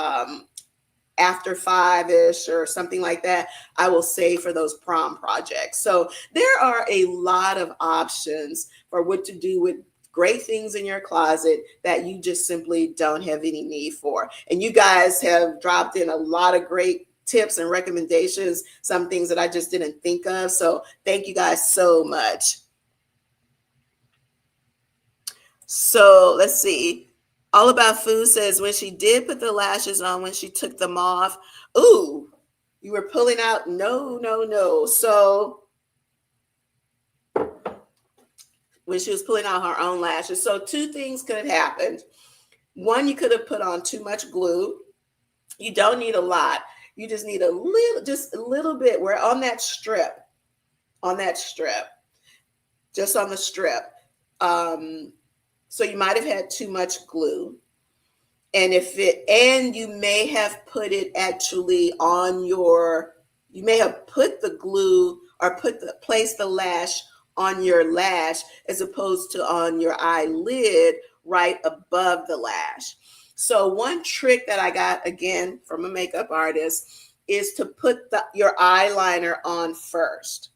after five-ish or something like that, I will save for those prom projects. So there are a lot of options for what to do with great things in your closet that you just simply don't have any need for. And you guys have dropped in a lot of great tips and recommendations, some things that I just didn't think of. So thank you guys so much. So let's see. All About Food says when she did put the lashes on, when she took them off, ooh, you were pulling out. No, no, no. So when she was pulling out her own lashes, so two things could have happened. One, you could have put on too much glue. You don't need a lot. You just need just a little bit. We're on that strip, just on the strip. So you might have had too much glue. And you may have put it actually on you may have put the glue or placed the lash on your lash as opposed to on your eyelid right above the lash. So one trick that I got, again, from a makeup artist is to put your eyeliner on first.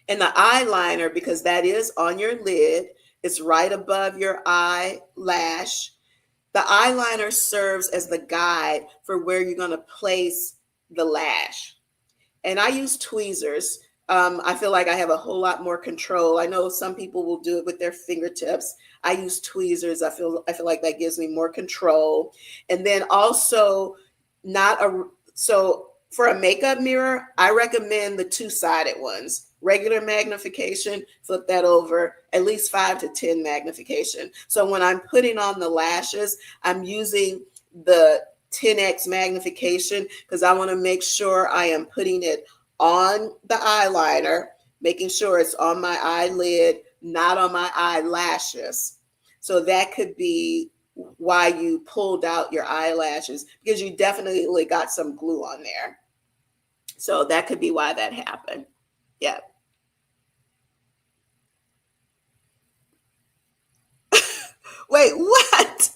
And the eyeliner, because that is on your lid, it's right above your eyelash. The eyeliner serves as the guide for where you're going to place the lash. And I use tweezers. I feel like I have a whole lot more control. I know some people will do it with their fingertips. I use tweezers. I feel like that gives me more control. And then also so for a makeup mirror, I recommend the two-sided ones. Regular magnification, flip that over, at least 5 to 10 magnification. So when I'm putting on the lashes, I'm using the 10x magnification because I want to make sure I am putting it on the eyeliner, making sure it's on my eyelid, not on my eyelashes. So that could be why you pulled out your eyelashes, because you definitely got some glue on there. So that could be why that happened. Yeah. Wait, what?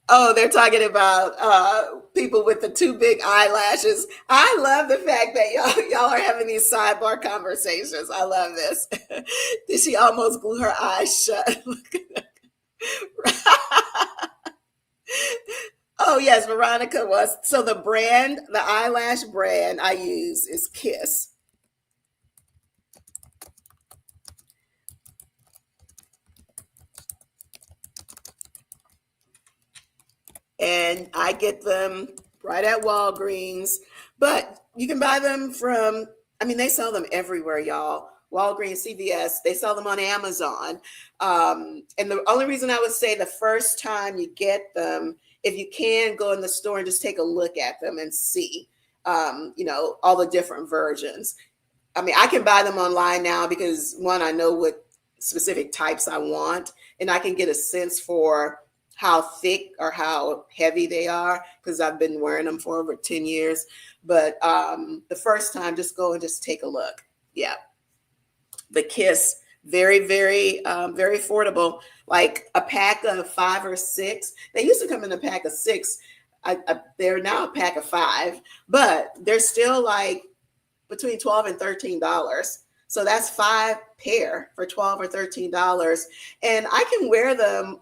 Oh, they're talking about people with the too big eyelashes. I love the fact that y'all are having these sidebar conversations. I love this. Did she almost glue her eyes shut? Oh yes, Veronica was. So the eyelash brand I use is Kiss. And I get them right at Walgreens. But you can buy them from, I mean, they sell them everywhere, y'all. Walgreens, CVS, they sell them on Amazon. And the only reason I would say the first time you get them, if you can go in the store and just take a look at them and see, all the different versions. I mean, I can buy them online now because one, I know what specific types I want, and I can get a sense for how thick or how heavy they are because I've been wearing them for over 10 years. But the first time, just go and just take a look. Yeah. The Kiss, very, very, very affordable. Like a pack of 5 or 6. They used to come in a pack of 6. They're now a pack of 5, but they're still like between $12 and $13. So that's 5 pair for $12 or $13. And I can wear them,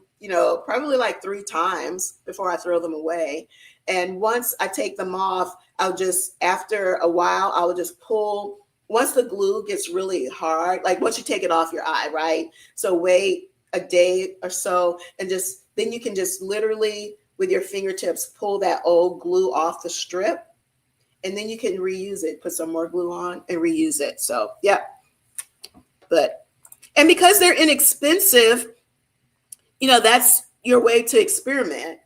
probably like 3 times before I throw them away. And once I take them off, after a while, I will just pull. Once the glue gets really hard, like once you take it off your eye, right? So wait a day or so, and then you can just literally with your fingertips pull that old glue off the strip, and then you can reuse it, put some more glue on and reuse it. So yeah. And because they're inexpensive, that's your way to experiment.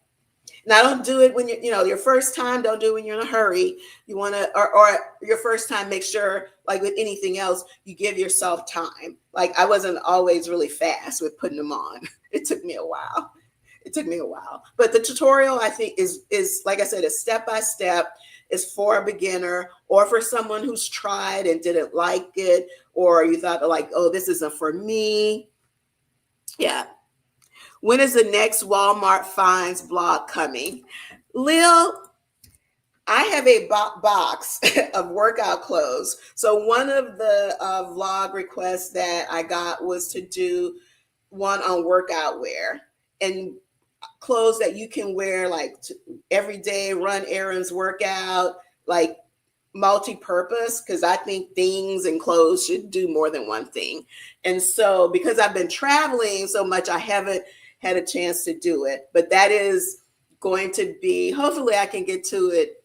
Now, don't do it when your first time. Don't do it when you're in a hurry. You want to, or your first time, make sure, like with anything else, you give yourself time. Like I wasn't always really fast with putting them on. It took me a while. It took me a while, but the tutorial I think is like I said, is step by step. Is for a beginner or for someone who's tried and didn't like it, or you thought like, oh, this isn't for me. Yeah. When is the next Walmart finds blog coming? Lil, I have a box of workout clothes. So one of the vlog requests that I got was to do one on workout wear and clothes that you can wear like every day, run errands, work out, like multi-purpose, because I think things and clothes should do more than one thing. And so because I've been traveling so much, I haven't had a chance to do it, but that is going to be, hopefully I can get to it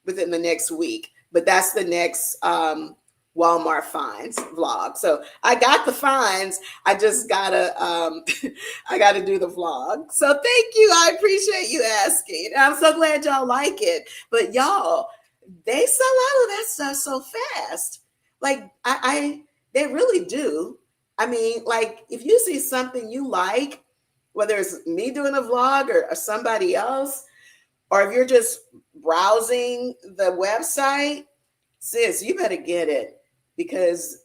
within the next week. But that's the next Walmart finds vlog. So I got the finds. I just gotta I gotta do the vlog. So thank you. I appreciate you asking. I'm so glad y'all like it. But y'all, they sell out of that stuff so fast. Like I they really do. I mean, like if you see something you like, whether it's me doing a vlog or somebody else, or if you're just browsing the website, sis, you better get it because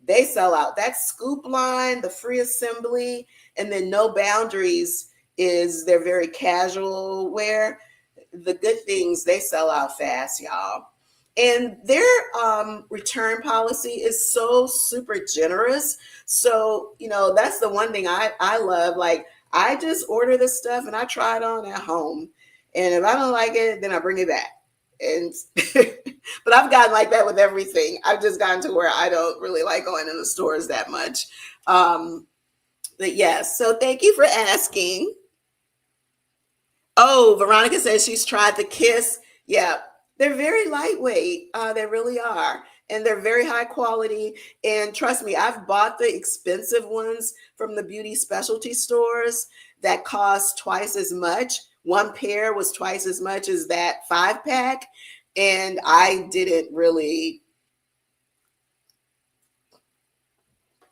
they sell out. That scoop line, the free assembly, and then no boundaries is their very casual wear. The good things, they sell out fast, y'all. And their return policy is so super generous. So, that's the one thing I love. Like, I just order this stuff and I try it on at home. And if I don't like it, then I bring it back. And but I've gotten like that with everything. I've just gotten to where I don't really like going in the stores that much. But yes, so thank you for asking. Oh, Veronica says she's tried the Kiss. Yeah, they're very lightweight. They really are. And they're very high quality. And trust me, I've bought the expensive ones from the beauty specialty stores that cost twice as much. One pair was twice as much as that 5-pack. And I didn't really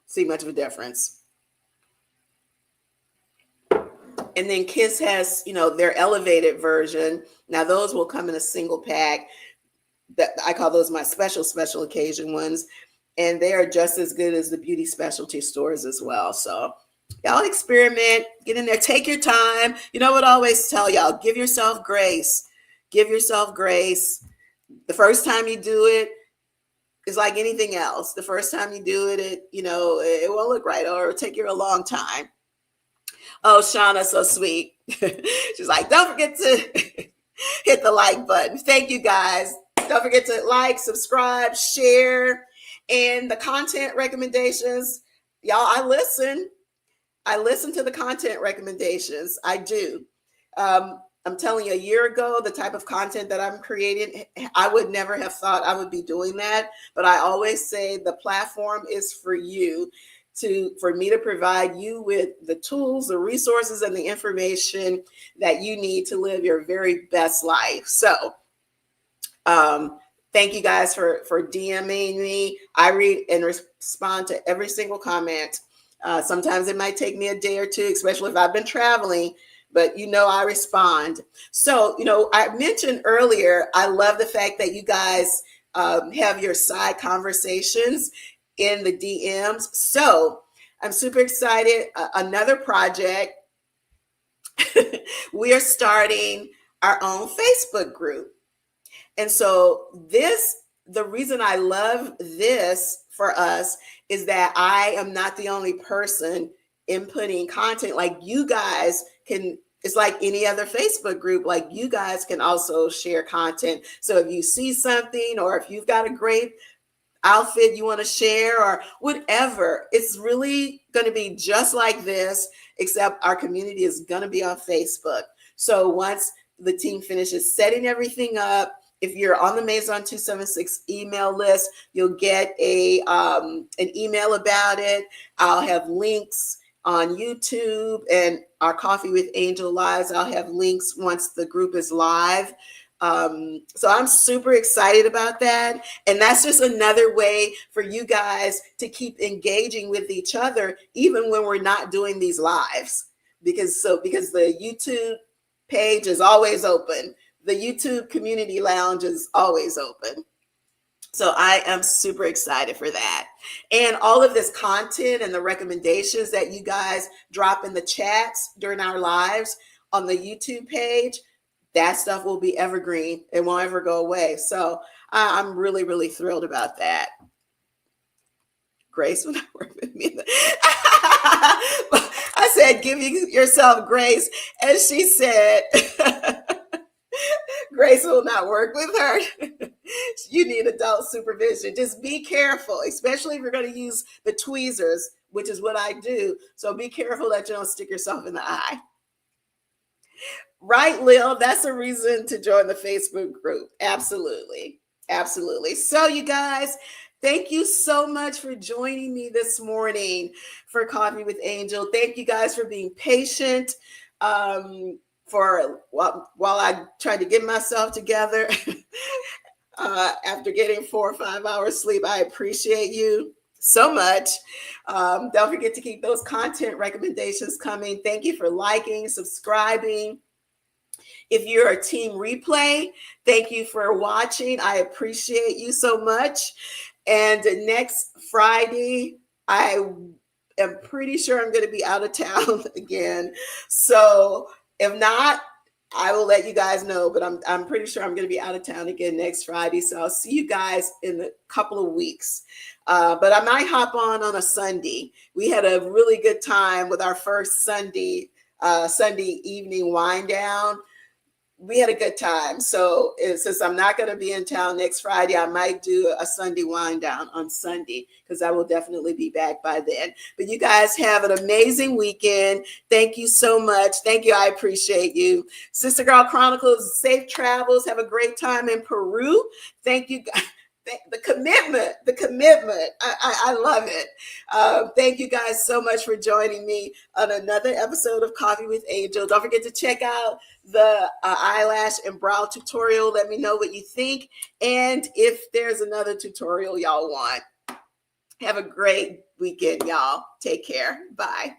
see much of a difference. And then Kiss has, their elevated version. Now those will come in a single pack. That I call those my special occasion ones. And they are just as good as the beauty specialty stores as well. So y'all experiment, get in there, take your time. You know what I always tell y'all, give yourself grace. Give yourself grace. The first time you do it, it's like anything else. The first time you do it, it won't look right, or it'll take you a long time. Oh, Shauna, so sweet. She's like, don't forget to hit the like button. Thank you, guys. Don't forget to like, subscribe, share, and the content recommendations. Y'all, I listen to the content recommendations. I do. I'm telling you, a year ago, the type of content that I'm creating, I would never have thought I would be doing that. But I always say the platform is for you, for me to provide you with the tools, the resources, and the information that you need to live your very best life. So thank you guys for DMing me. I read and respond to every single comment. Sometimes it might take me a day or two, especially if I've been traveling, but I respond. So, I mentioned earlier, I love the fact that you guys have your side conversations in the DMs. So I'm super excited. Another project. We are starting our own Facebook group. And so the reason I love this for us is that I am not the only person inputting content. Like you guys can, it's like any other Facebook group, like you guys can also share content. So if you see something, or if you've got a great outfit you want to share or whatever, it's really going to be just like this, except our community is going to be on Facebook. So once the team finishes setting everything up, if you're on the Maison 276 email list, you'll get an email about it. I'll have links on YouTube, and our Coffee with Angel Lives, I'll have links once the group is live. So I'm super excited about that. And that's just another way for you guys to keep engaging with each other, even when we're not doing these lives. because the YouTube page is always open. The YouTube community lounge is always open. So I am super excited for that. And all of this content and the recommendations that you guys drop in the chats during our lives on the YouTube page, that stuff will be evergreen. It won't ever go away. So I'm really, really thrilled about that. Grace will not work with me. I said, give yourself grace. And she said, Grace will not work with her. You need adult supervision. Just be careful, especially if you're going to use the tweezers, which is what I do. So be careful that you don't stick yourself in the eye. Right, Lil? That's a reason to join the Facebook group. Absolutely. Absolutely. So you guys, thank you so much for joining me this morning for Coffee with Angel. Thank you guys for being patient. For while I tried to get myself together after getting 4 or 5 hours sleep. I appreciate you so much. Don't forget to keep those content recommendations coming. Thank you for liking, subscribing. If you're a team replay, thank you for watching. I appreciate you so much. And next Friday, I am pretty sure I'm going to be out of town again. So if not, I will let you guys know, but I'm pretty sure I'm going to be out of town again next Friday. So I'll see you guys in a couple of weeks. But I might hop on a Sunday. We had a really good time with our first Sunday evening wind down. We had a good time. So since I'm not going to be in town next Friday, I might do a Sunday wind down on Sunday, because I will definitely be back by then. But you guys have an amazing weekend. Thank you so much. Thank you. I appreciate you. Sister Girl Chronicles, safe travels. Have a great time in Peru. Thank you guys. The commitment. I love it. Thank you guys so much for joining me on another episode of Coffee with Angel. Don't forget to check out the eyelash and brow tutorial. Let me know what you think. And if there's another tutorial y'all want. Have a great weekend, y'all. Take care. Bye.